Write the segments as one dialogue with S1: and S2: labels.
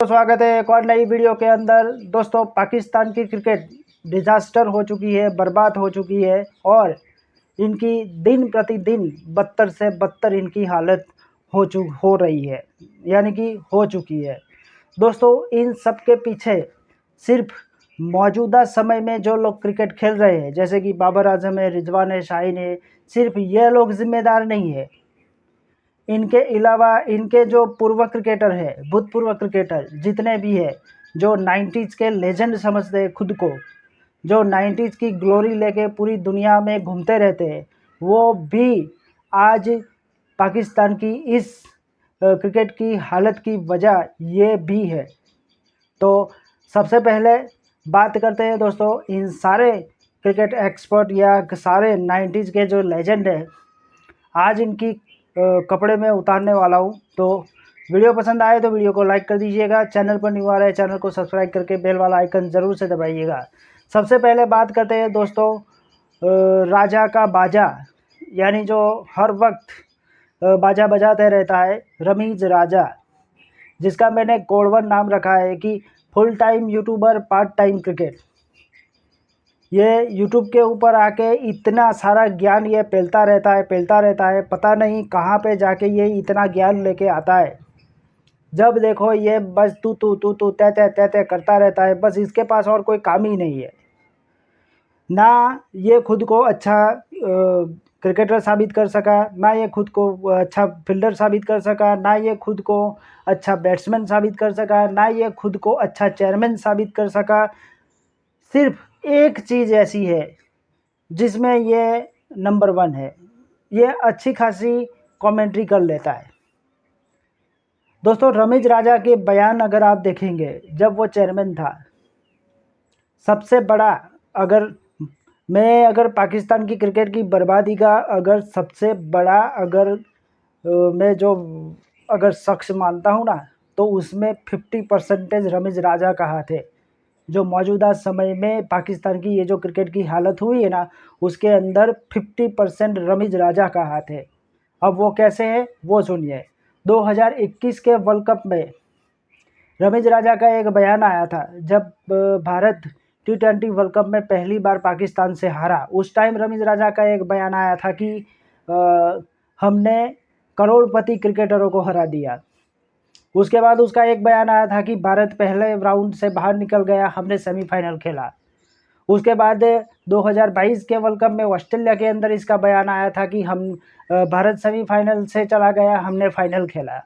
S1: तो स्वागत है एक और नई वीडियो के अंदर। दोस्तों, पाकिस्तान की क्रिकेट डिजास्टर हो चुकी है, बर्बाद हो चुकी है और इनकी दिन प्रतिदिन बदतर से बदतर इनकी हालत हो रही है, यानी कि हो चुकी है। दोस्तों, इन सब के पीछे सिर्फ मौजूदा समय में जो लोग क्रिकेट खेल रहे हैं, जैसे कि बाबर आजम है, रिजवान है, शाहीन है, सिर्फ ये लोग जिम्मेदार नहीं है। इनके अलावा इनके जो पूर्व क्रिकेटर है, भूतपूर्व क्रिकेटर जितने भी है, जो 90s के लेजेंड समझते हैं खुद को, जो 90s की ग्लोरी लेके पूरी दुनिया में घूमते रहते हैं, वो भी आज पाकिस्तान की इस क्रिकेट की हालत की वजह ये भी है। तो सबसे पहले बात करते हैं दोस्तों, इन सारे क्रिकेट एक्सपर्ट या सारे 90s के जो लेजेंड है, आज इनकी कपड़े में उतारने वाला हूँ। तो वीडियो पसंद आए तो वीडियो को लाइक कर दीजिएगा। चैनल पर न्यू आ रहा है, चैनल को सब्सक्राइब करके बेल वाला आइकन ज़रूर से दबाइएगा। सबसे पहले बात करते हैं दोस्तों राजा का बाजा, यानी जो हर वक्त बाजा बजाते रहता है, रमीज राजा, जिसका मैंने कोड नाम रखा है कि full time YouTuber part time cricket. ये यूट्यूब के ऊपर आके इतना सारा ज्ञान ये फैलता रहता है, पता नहीं कहाँ पे जाके ये इतना ज्ञान लेके आता है। जब देखो ये बस तू तै करता रहता है, बस इसके पास और कोई काम ही नहीं है। ना ये खुद को अच्छा क्रिकेटर साबित कर सका, ना ये खुद को अच्छा फील्डर साबित कर सका, ना ये खुद को अच्छा बैट्समैन साबित कर सका, ना ये खुद को अच्छा चेयरमैन साबित कर सका। सिर्फ एक चीज़ ऐसी है जिसमें ये नंबर 1 है, ये अच्छी खासी कमेंट्री कर लेता है। दोस्तों, रमीज राजा के बयान अगर आप देखेंगे, जब वो चेयरमैन था, सबसे बड़ा अगर पाकिस्तान की क्रिकेट की बर्बादी का अगर सबसे बड़ा मैं जो अगर शख्स मानता हूँ ना, तो उसमें 50% रमीज राजा का हाथ है। जो मौजूदा समय में पाकिस्तान की ये जो क्रिकेट की हालत हुई है ना, उसके अंदर 50% रमीज राजा का हाथ है। अब वो कैसे है वो सुनिए। 2021 के वर्ल्ड कप में रमीज राजा का एक बयान आया था, जब भारत T20 वर्ल्ड कप में पहली बार पाकिस्तान से हारा। उस टाइम रमीज राजा का एक बयान आया था कि हमने करोड़पति क्रिकेटरों को हरा दिया। उसके बाद उसका एक बयान आया था कि भारत पहले राउंड से बाहर निकल गया, हमने सेमीफाइनल खेला। उसके बाद 2022 के वर्ल्ड कप में ऑस्ट्रेलिया के अंदर इसका बयान आया था कि भारत सेमीफाइनल से चला गया, हमने फाइनल खेला।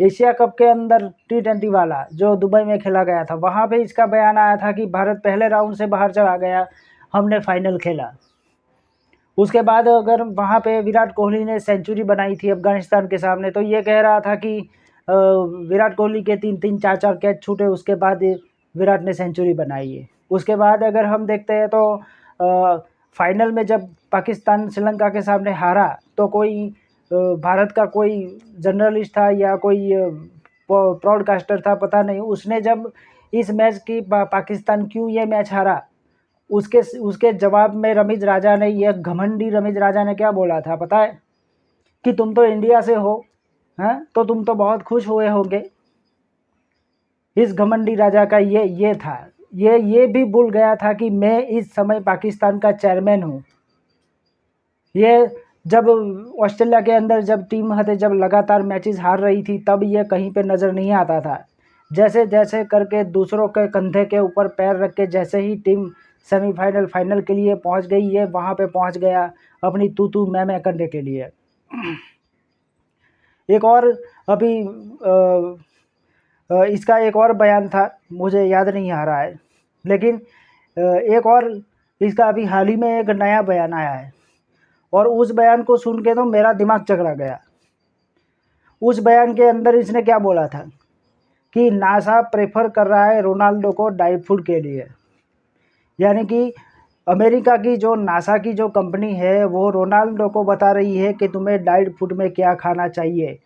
S1: एशिया कप के अंदर T20 वाला जो दुबई में खेला गया था, वहाँ पे इसका बयान आया था कि भारत पहले राउंड से बाहर चला गया, हमने फाइनल खेला। उसके बाद अगर वहाँ पे विराट कोहली ने सेंचुरी बनाई थी अफगानिस्तान के सामने, तो ये कह रहा था कि विराट कोहली के 3-3 4-4 कैच छूटे, उसके बाद विराट ने सेंचुरी बनाई है। उसके बाद अगर हम देखते हैं तो फाइनल में जब पाकिस्तान श्रीलंका के सामने हारा, तो कोई भारत का कोई जर्नलिस्ट था या कोई ब्रॉडकास्टर था, पता नहीं, उसने जब इस मैच की पाकिस्तान क्यों ये मैच हारा, उसके जवाब में रमीज राजा ने, ये घमंडी रमीज राजा ने क्या बोला था पता है? कि तुम तो इंडिया से हो, हैं, तो तुम तो बहुत खुश हुए होंगे। इस घमंडी राजा का ये था, ये भी भूल गया था कि मैं इस समय पाकिस्तान का चेयरमैन हूँ। ये जब ऑस्ट्रेलिया के अंदर जब टीम हते जब लगातार मैचेस हार रही थी, तब ये कहीं पे नज़र नहीं आता था। जैसे जैसे करके दूसरों के कंधे के ऊपर पैर रख के जैसे ही टीम सेमीफाइनल फाइनल के लिए पहुंच गई, ये वहाँ पे पहुंच गया अपनी तू मैं करने के लिए। एक और अभी इसका एक और बयान था, मुझे याद नहीं आ रहा है, लेकिन एक और इसका अभी हाल ही में एक नया बयान आया है, और उस बयान को सुन के तो मेरा दिमाग चकरा गया। उस बयान के अंदर इसने क्या बोला था कि नासा प्रेफर कर रहा है रोनाल्डो को डाइट फूड के लिए, यानी कि अमेरिका की जो नासा की जो कंपनी है, वो रोनाल्डो को बता रही है कि तुम्हें डाइट फूड में क्या खाना चाहिए।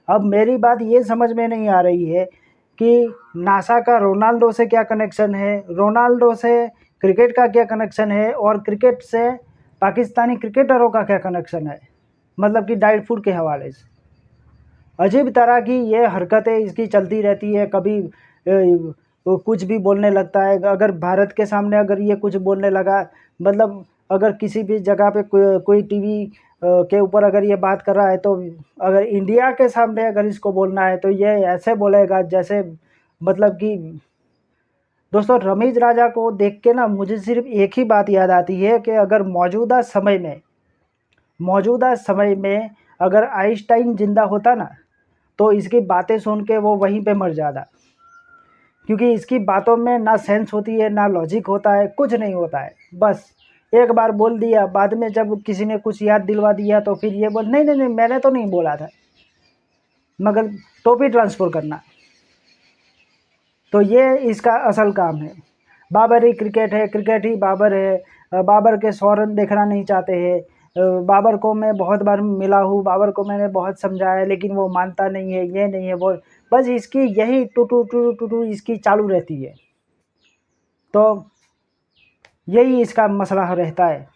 S1: अब मेरी बात ये समझ में नहीं आ रही है कि नासा का रोनाल्डो से क्या कनेक्शन है, रोनाल्डो से क्रिकेट का क्या कनेक्शन है, और क्रिकेट से पाकिस्तानी क्रिकेटरों का क्या कनेक्शन है, मतलब कि डाइट फूड के हवाले से। अजीब तरह की ये हरकतें इसकी चलती रहती है। कभी वो कुछ भी बोलने लगता है। अगर भारत के सामने अगर ये कुछ बोलने लगा, मतलब अगर किसी भी जगह पे कोई टीवी के ऊपर अगर ये बात कर रहा है, तो अगर इंडिया के सामने अगर इसको बोलना है तो ये ऐसे बोलेगा जैसे, मतलब कि दोस्तों रमीज राजा को देख के ना मुझे सिर्फ एक ही बात याद आती है कि अगर मौजूदा समय में अगर आइंस्टाइन जिंदा होता ना, तो इसकी बातें सुन के वो वहीं पे मर जाता, क्योंकि इसकी बातों में ना सेंस होती है, ना लॉजिक होता है, कुछ नहीं होता है। बस एक बार बोल दिया, बाद में जब किसी ने कुछ याद दिलवा दिया तो फिर ये बोल, नहीं नहीं नहीं मैंने तो नहीं बोला था, मगर टॉपिक ट्रांसफर करना। तो ये इसका असल काम है। बाबर ही क्रिकेट है, क्रिकेट ही बाबर है। बाबर के 100 रन देखना नहीं चाहते हैं। बाबर को मैं बहुत बार मिला हूँ, बाबर को मैंने बहुत समझाया, लेकिन वो मानता नहीं है, ये नहीं है वो, बस इसकी यही टू टू टू टू टू इसकी चालू रहती है। तो यही इसका मसला रहता है,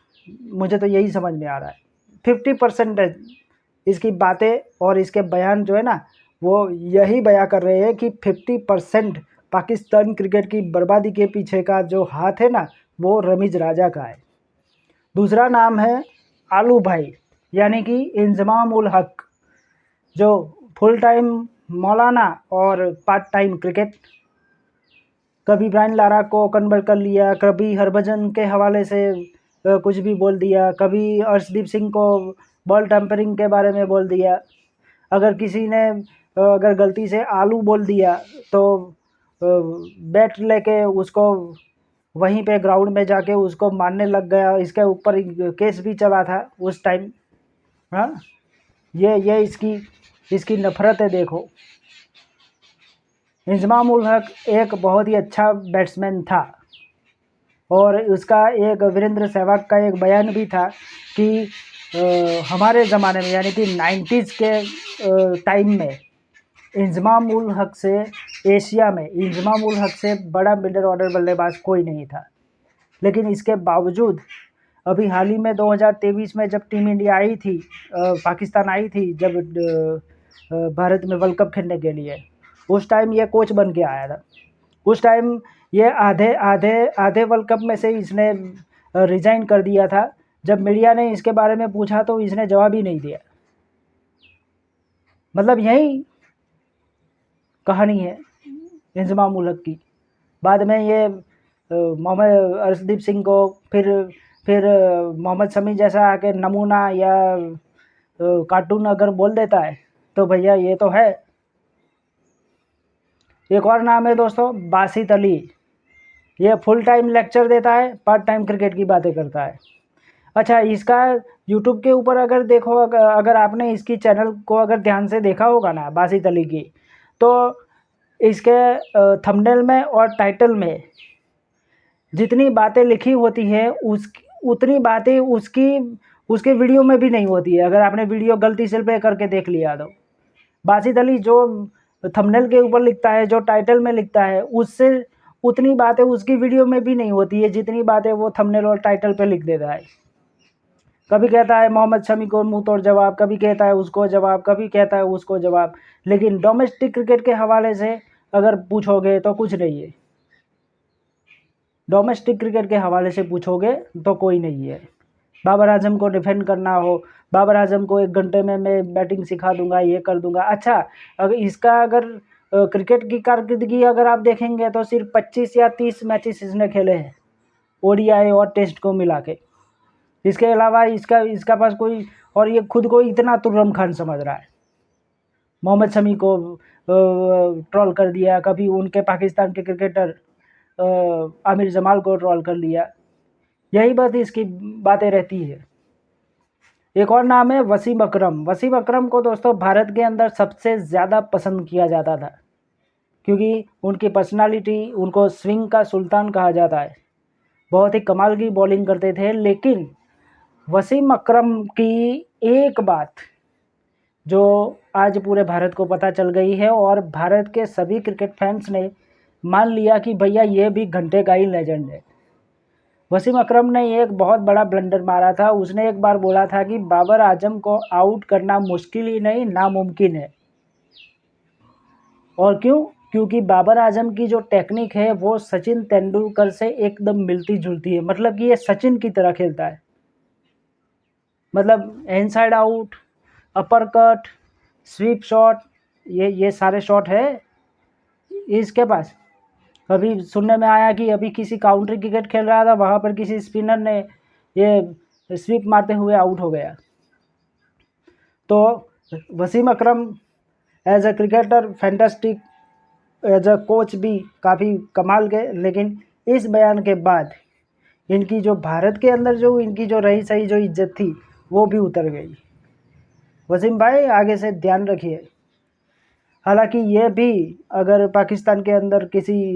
S1: मुझे तो यही समझ में आ रहा है। 50% इसकी बातें और इसके बयान जो है ना, वो यही बयां कर रहे हैं कि 50% पाकिस्तान क्रिकेट की बर्बादी के पीछे का जो हाथ है ना, वो रमीज राजा का है। दूसरा नाम है आलू भाई, यानी कि इंजमाम उल हक, जो फुल टाइम मौलाना और पार्ट टाइम क्रिकेट। कभी ब्रायन लारा को कन्वर्ट कर लिया, कभी हरभजन के हवाले से कुछ भी बोल दिया, कभी अर्शदीप सिंह को बॉल टेम्परिंग के बारे में बोल दिया। अगर किसी ने अगर गलती से आलू बोल दिया तो बैट लेके उसको वहीं पे ग्राउंड में जाके उसको मारने लग गया। इसके ऊपर केस भी चला था उस टाइम। हाँ, ये इसकी नफ़रत है। देखो, इंजमाम उल हक एक बहुत ही अच्छा बैट्समैन था, और उसका एक वीरेंद्र सहवाग का एक बयान भी था कि हमारे ज़माने में, यानी कि 90s के टाइम में, इंजमाम उल हक से एशिया में इंजमाम उल हक से बड़ा मिडल ऑर्डर बल्लेबाज कोई नहीं था। लेकिन इसके बावजूद अभी हाल ही में 2023 में जब टीम इंडिया आई थी, पाकिस्तान आई थी जब भारत में वर्ल्ड कप खेलने के लिए, उस टाइम ये कोच बन के आया था। उस टाइम ये आधे आधे आधे वर्ल्ड कप में से इसने रिज़ाइन कर दिया था। जब मीडिया ने इसके बारे में पूछा तो इसने जवाब ही नहीं दिया। मतलब यही कहानी है इंजमाम उल हक की। बाद में ये मोहम्मद अर्शदीप सिंह को फिर मोहम्मद शमी जैसा आके नमूना या कार्टून अगर बोल देता है तो भैया ये तो है। एक और नाम है दोस्तों, बासित अली। ये फुल टाइम लेक्चर देता है, पार्ट टाइम क्रिकेट की बातें करता है। अच्छा, इसका यूट्यूब के ऊपर अगर देखो, अगर आपने इसकी चैनल को अगर ध्यान से देखा होगा ना, बासित अली की, तो इसके थंबनेल में और टाइटल में जितनी बातें लिखी होती है उतनी बातें उसके वीडियो में भी नहीं होती है। अगर आपने वीडियो गलती से प्ले करके देख लिया तो बासित अली जो थंबनेल के ऊपर लिखता है, जो टाइटल में लिखता है, उससे उतनी बातें उसकी वीडियो में भी नहीं होती है जितनी बातें वो थंबनेल और टाइटल पे लिख देता है। कभी कहता है मोहम्मद शमी को मुंह तोड़ जवाब, कभी कहता है उसको जवाब, कभी कहता है उसको जवाब, लेकिन डोमेस्टिक क्रिकेट के हवाले से अगर पूछोगे तो कुछ नहीं है। डोमेस्टिक क्रिकेट के हवाले से पूछोगे तो कोई नहीं है। बाबर आजम को डिफेंड करना हो, बाबर आजम को 1 घंटे में मैं बैटिंग सिखा दूंगा, ये कर दूंगा। अच्छा, अगर क्रिकेट की कारकर्दगी अगर आप देखेंगे तो सिर्फ 25 या 30 मैचेस इसने खेले हैं, ओडीआई और टेस्ट को मिला के। इसके अलावा इसका पास कोई, और ये खुद को इतना तुर्रम खान समझ रहा है। मोहम्मद शमी को ट्रोल कर दिया, कभी उनके पाकिस्तान के क्रिकेटर आमिर जमाल को ट्रोल कर लिया। यही बात इसकी बातें रहती है। एक और नाम है वसीम अकरम। वसीम अकरम को दोस्तों भारत के अंदर सबसे ज़्यादा पसंद किया जाता था, क्योंकि उनकी पर्सनालिटी, उनको स्विंग का सुल्तान कहा जाता है। बहुत ही कमाल की बॉलिंग करते थे। लेकिन वसीम अकरम की एक बात जो आज पूरे भारत को पता चल गई है, और भारत के सभी क्रिकेट फैंस ने मान लिया कि भैया ये भी घंटे का ही लेजेंड है। वसीम अकरम ने एक बहुत बड़ा ब्लंडर मारा था। उसने एक बार बोला था कि बाबर आजम को आउट करना मुश्किल ही नहीं, नामुमकिन है। और क्यों? क्योंकि बाबर आजम की जो टेक्निक है वो सचिन तेंदुलकर से एकदम मिलती जुलती है। मतलब कि ये सचिन की तरह खेलता है, मतलब inside out, upper cut, sweep shot, ये सारे शॉट है इसके पास। अभी सुनने में आया कि अभी किसी काउंट्री क्रिकेट खेल रहा था, वहाँ पर किसी स्पिनर ने ये स्वीप मारते हुए आउट हो गया। तो Wasim Akram as a cricketer fantastic, as a coach भी काफ़ी कमाल के, लेकिन इस बयान के बाद इनकी जो भारत के अंदर जो इनकी जो रही सही जो इज्जत थी वो भी उतर गई। वसीम भाई आगे से ध्यान रखिए। हालांकि ये भी अगर पाकिस्तान के अंदर किसी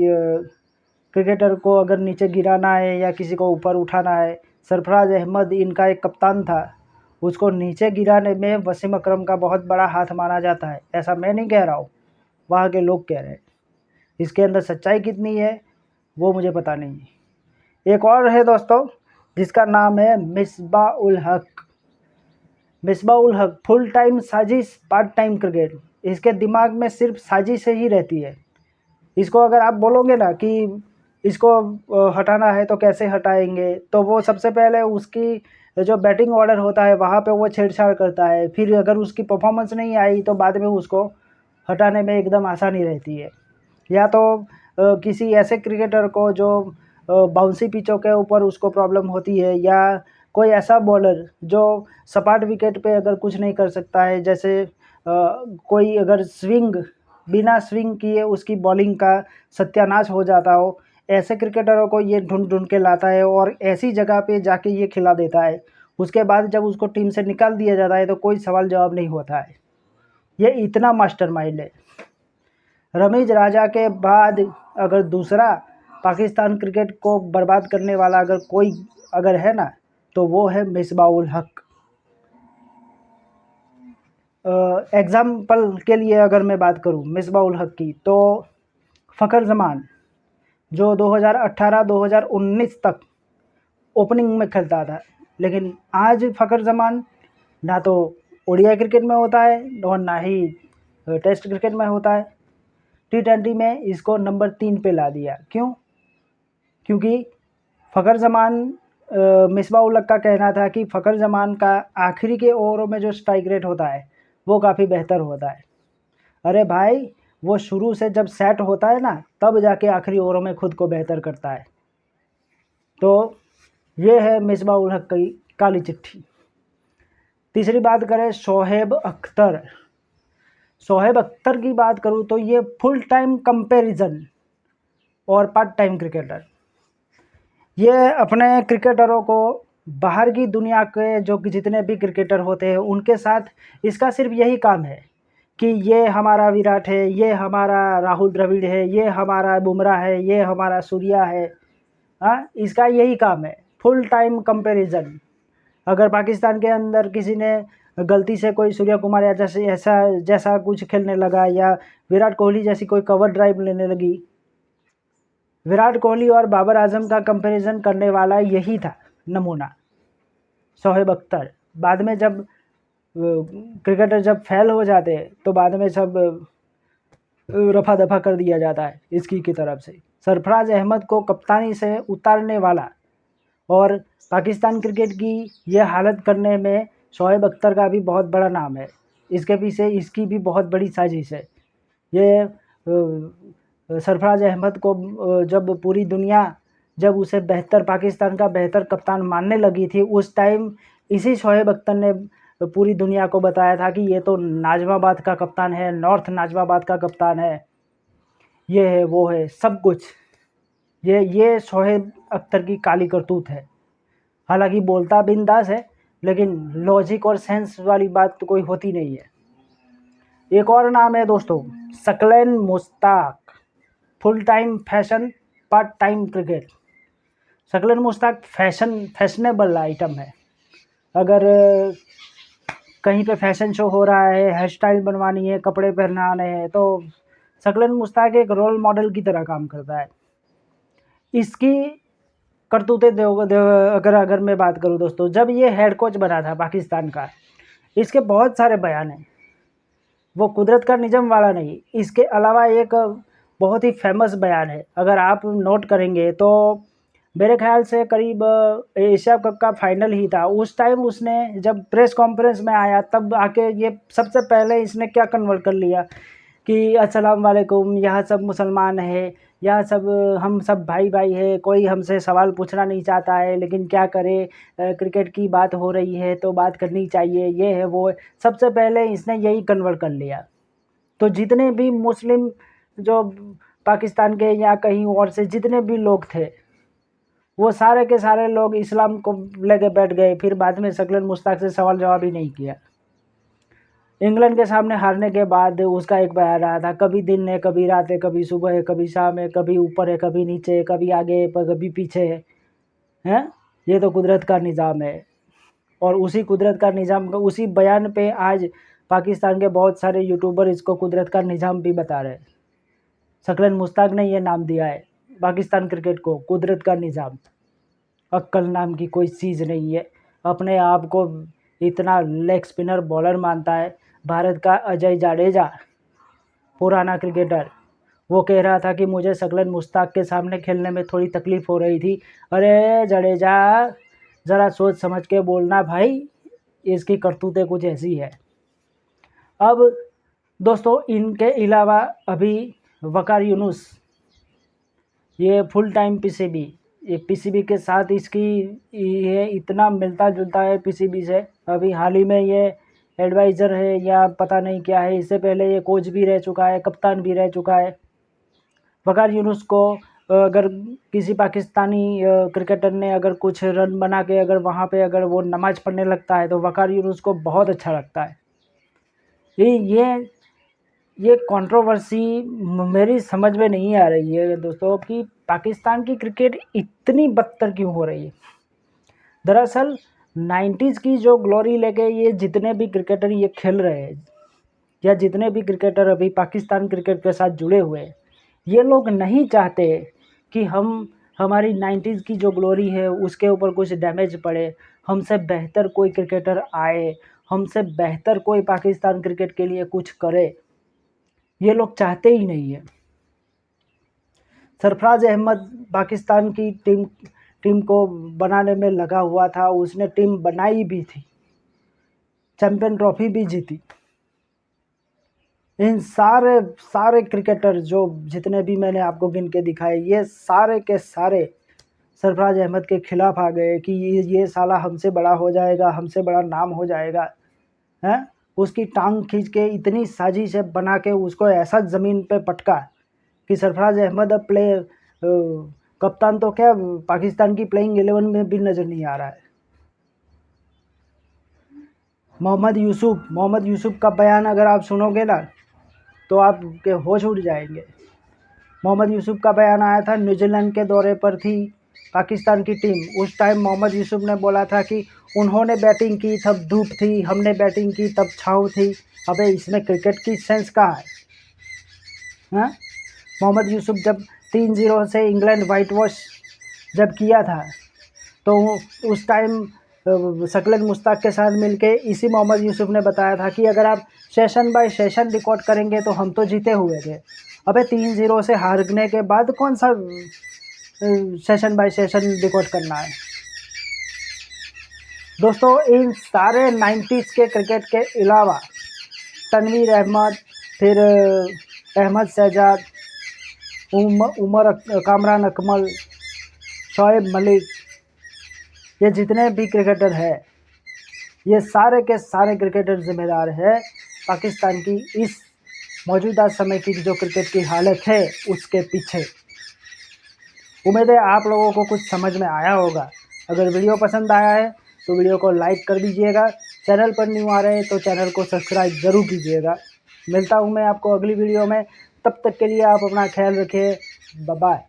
S1: क्रिकेटर को अगर नीचे गिराना है या किसी को ऊपर उठाना है, सरफराज अहमद इनका एक कप्तान था, उसको नीचे गिराने में वसीम अकरम का बहुत बड़ा हाथ माना जाता है। ऐसा मैं नहीं कह रहा हूँ, वहाँ के लोग कह रहे हैं। इसके अंदर सच्चाई कितनी है वो मुझे पता नहीं है। एक और है दोस्तों जिसका नाम है मिसबा उल हक। मिसबा उल हक फुल टाइम साजिश पार्ट टाइम क्रिकेट, इसके दिमाग में सिर्फ साजिश ही रहती है। इसको अगर आप बोलोगे ना कि इसको हटाना है तो कैसे हटाएंगे, तो वो सबसे पहले उसकी जो बैटिंग ऑर्डर होता है वहाँ पे वो छेड़छाड़ करता है। फिर अगर उसकी परफॉर्मेंस नहीं आई तो बाद में उसको हटाने में एकदम आसानी रहती है। या तो किसी ऐसे क्रिकेटर को जो बाउंसी पिचों के ऊपर उसको प्रॉब्लम होती है, या कोई ऐसा बॉलर जो सपाट विकेट पे अगर कुछ नहीं कर सकता है, जैसे कोई अगर बिना स्विंग किए उसकी बॉलिंग का सत्यानाश हो जाता हो, ऐसे क्रिकेटरों को ये ढूंढ ढूंढ के लाता है और ऐसी जगह पे जाके ये खिला देता है। उसके बाद जब उसको टीम से निकाल दिया जाता है तो कोई सवाल जवाब नहीं होता है। ये इतना मास्टरमाइंड है। रमीज राजा के बाद अगर दूसरा पाकिस्तान क्रिकेट को बर्बाद करने वाला अगर कोई अगर है ना, तो वो है मिसबा उल हक। एग्ज़ाम्पल के लिए अगर मैं बात करूं मिसबा उल हक की, तो फ़खर जमान जो 2018-2019 तक ओपनिंग में खेलता था, लेकिन आज फ़खर जमान ना तो ओडीआई क्रिकेट में होता है और ना ही टेस्ट क्रिकेट में होता है। T20 में इसको नंबर 3 पे ला दिया। क्यों? क्योंकि फ़खर जमान मिसबा उल हक का कहना था कि फ़खर जमान का आखिरी के ओवरों में जो स्ट्राइक रेट होता है वो काफ़ी बेहतर होता है। अरे भाई, वो शुरू से जब सेट होता है ना तब जाके आखिरी ओवरों में खुद को बेहतर करता है। तो ये है मिसबा उल हक की काली चिट्ठी। तीसरी बात करें शोएब अख्तर। शोएब अख्तर की बात करूँ तो ये फुल टाइम कंपैरिजन और पार्ट टाइम क्रिकेटर। ये अपने क्रिकेटरों को बाहर की दुनिया के जो जितने भी क्रिकेटर होते हैं उनके साथ इसका सिर्फ यही काम है कि ये हमारा विराट है, ये हमारा राहुल द्रविड़ है, ये हमारा बुमराह है, ये हमारा सूर्या है। हाँ, इसका यही काम है, फुल टाइम कंपैरिजन। अगर पाकिस्तान के अंदर किसी ने गलती से कोई सूर्य कुमार या जैसा कुछ खेलने लगा, या विराट कोहली जैसी कोई कवर ड्राइव लेने लगी, विराट कोहली और बाबर आजम का कंपैरिजन करने वाला यही था नमूना, शोएब अख्तर। बाद में जब क्रिकेटर जब फेल हो जाते तो बाद में सब रफा दफा कर दिया जाता है इसकी की तरफ से। सरफराज अहमद को कप्तानी से उतारने वाला और पाकिस्तान क्रिकेट की ये हालत करने में शोएब अख्तर का भी बहुत बड़ा नाम है। इसके पीछे इसकी भी बहुत बड़ी साजिश है। ये सरफराज अहमद को जब पूरी दुनिया जब उसे बेहतर पाकिस्तान का बेहतर कप्तान मानने लगी थी, उस टाइम इसी शोएब अख्तर ने पूरी दुनिया को बताया था कि ये तो नाज़िमाबाद का कप्तान है, नॉर्थ नाज़िमाबाद का कप्तान है, ये है वो है सब कुछ। ये शोएब अख्तर की काली करतूत है। हालांकि बोलता बिंदास है, लेकिन लॉजिक और सेंस वाली बात तो कोई होती नहीं है। एक और नाम है दोस्तों, Saqlain Mushtaq. Full time fashion part time cricket. Saqlain Mushtaq fashionable item है। अगर कहीं पे फैशन शो हो रहा है, हेयर स्टाइल बनवानी है, कपड़े पहनाने हैं, तो सकलैन मुश्ताक एक रोल मॉडल की तरह काम करता है। इसकी करतूतें अगर मैं बात करूं दोस्तों, जब ये हेड कोच बना था पाकिस्तान का, इसके बहुत सारे बयान हैं। वो कुदरत का निज़म वाला नहीं, इसके अलावा एक बहुत ही फेमस बयान है। अगर आप नोट करेंगे तो मेरे ख्याल से करीब एशिया कप का फाइनल ही था, उस टाइम उसने जब प्रेस कॉन्फ्रेंस में आया तब आके ये सबसे पहले इसने क्या कन्वर्ट कर लिया कि अस्सलाम वालेकुम, यहाँ सब मुसलमान है, यहाँ सब हम सब भाई भाई है, कोई हमसे सवाल पूछना नहीं चाहता है, लेकिन क्या करें, क्रिकेट की बात हो रही है तो बात करनी चाहिए, ये है वो है। सबसे पहले इसने यही कन्वर्ट कर लिया। तो जितने भी मुस्लिम जो पाकिस्तान के या कहीं और से जितने भी लोग थे, वो सारे के सारे लोग इस्लाम को लेके बैठ गए। फिर बाद में शकलन मुश्ताक से सवाल जवाब ही नहीं किया। इंग्लैंड के सामने हारने के बाद उसका एक बयान आया था, कभी दिन है, कभी रात है, कभी सुबह है, कभी शाम है, कभी ऊपर है, कभी नीचे है, कभी आगे है, कभी पीछे है, हैं? ये तो कुदरत का निज़ाम है। और उसी कुदरत का निज़ाम का उसी बयान पे आज पाकिस्तान के बहुत सारे यूट्यूबर इसको कुदरत का निज़ाम भी बता रहे हैं। शकलन मुश्ताक ने ये नाम दिया है पाकिस्तान क्रिकेट को, कुदरत का निज़ाम। अक्ल नाम की कोई चीज़ नहीं है। अपने आप को इतना लेग स्पिनर बॉलर मानता है। भारत का अजय जाडेजा, पुराना क्रिकेटर, वो कह रहा था कि मुझे शकलन मुश्ताक के सामने खेलने में थोड़ी तकलीफ़ हो रही थी। अरे जडेजा, ज़रा सोच समझ के बोलना भाई, इसकी करतूतें कुछ ऐसी है। अब दोस्तों, इनके अलावा अभी वकार यूनुस, ये फुल टाइम पीसीबी, ये पीसीबी के साथ इसकी ये इतना मिलता जुलता है पीसीबी से। अभी हाल ही में ये एडवाइज़र है या पता नहीं क्या है, इससे पहले ये कोच भी रह चुका है, कप्तान भी रह चुका है। वकार यूनुस को अगर किसी पाकिस्तानी क्रिकेटर ने अगर कुछ रन बना के अगर वहाँ पे अगर वो नमाज़ पढ़ने लगता है तो वकार यूनुस को बहुत अच्छा लगता है। ये कंट्रोवर्सी मेरी समझ में नहीं आ रही है दोस्तों कि पाकिस्तान की क्रिकेट इतनी बदतर क्यों हो रही है। दरअसल 90s की जो ग्लोरी लेके ये जितने भी क्रिकेटर ये खेल रहे हैं या जितने भी क्रिकेटर अभी पाकिस्तान क्रिकेट के साथ जुड़े हुए हैं, ये लोग नहीं चाहते कि हमारी 90s की जो ग्लोरी है उसके ऊपर कुछ डैमेज पड़े, हमसे बेहतर कोई क्रिकेटर आए, हमसे बेहतर कोई पाकिस्तान क्रिकेट के लिए कुछ करे, ये लोग चाहते ही नहीं है। सरफराज अहमद पाकिस्तान की टीम को बनाने में लगा हुआ था, उसने टीम बनाई भी थी, चैंपियन ट्रॉफी भी जीती। इन सारे क्रिकेटर जो जितने भी मैंने आपको गिन के दिखाए, ये सारे के सारे सरफराज अहमद के खिलाफ आ गए कि ये साला हमसे बड़ा हो जाएगा, हमसे बड़ा नाम हो जाएगा, हैं? उसकी टांग खींच के इतनी साजिशें बना के उसको ऐसा ज़मीन पे पटका कि सरफराज अहमद अब कप्तान तो क्या पाकिस्तान की प्लेइंग 11 में भी नज़र नहीं आ रहा है। मोहम्मद यूसुफ का बयान अगर आप सुनोगे ना तो आपके होश उड़ जाएंगे। मोहम्मद यूसुफ का बयान आया था, न्यूजीलैंड के दौरे पर थी पाकिस्तान की टीम। उस टाइम मोहम्मद यूसुफ ने बोला था कि उन्होंने बैटिंग की तब धूप थी, हमने बैटिंग की तब छाँव थी। अबे इसमें क्रिकेट की सेंस कहाँ है? हाँ, मोहम्मद यूसुफ जब 3-0 से इंग्लैंड वाइट वॉश जब किया था तो उस टाइम शकलन मुश्ताक के साथ मिलके इसी मोहम्मद यूसुफ ने बताया था कि अगर आप सेशन बाय सेशन रिकॉर्ड करेंगे तो हम तो जीते हुए थे। अबे 3-0 से हारने के बाद कौन सा सेशन बाय सेशन रिकॉर्ड करना है? दोस्तों, इन सारे 90s के क्रिकेट के अलावा तनवीर अहमद, फिर अहमद शहजाद, उमर कामरान अकमल, शोएब मलिक, ये जितने भी क्रिकेटर हैं, ये सारे के सारे क्रिकेटर जिम्मेदार है पाकिस्तान की इस मौजूदा समय की जो क्रिकेट की हालत है उसके पीछे। उम्मीद है आप लोगों को कुछ समझ में आया होगा। अगर वीडियो पसंद आया है तो वीडियो को लाइक कर दीजिएगा। चैनल पर न्यू आ रहे हैं तो चैनल को सब्सक्राइब ज़रूर कीजिएगा। मिलता हूँ मैं आपको अगली वीडियो में, तब तक के लिए आप अपना ख्याल रखिए। Bye bye.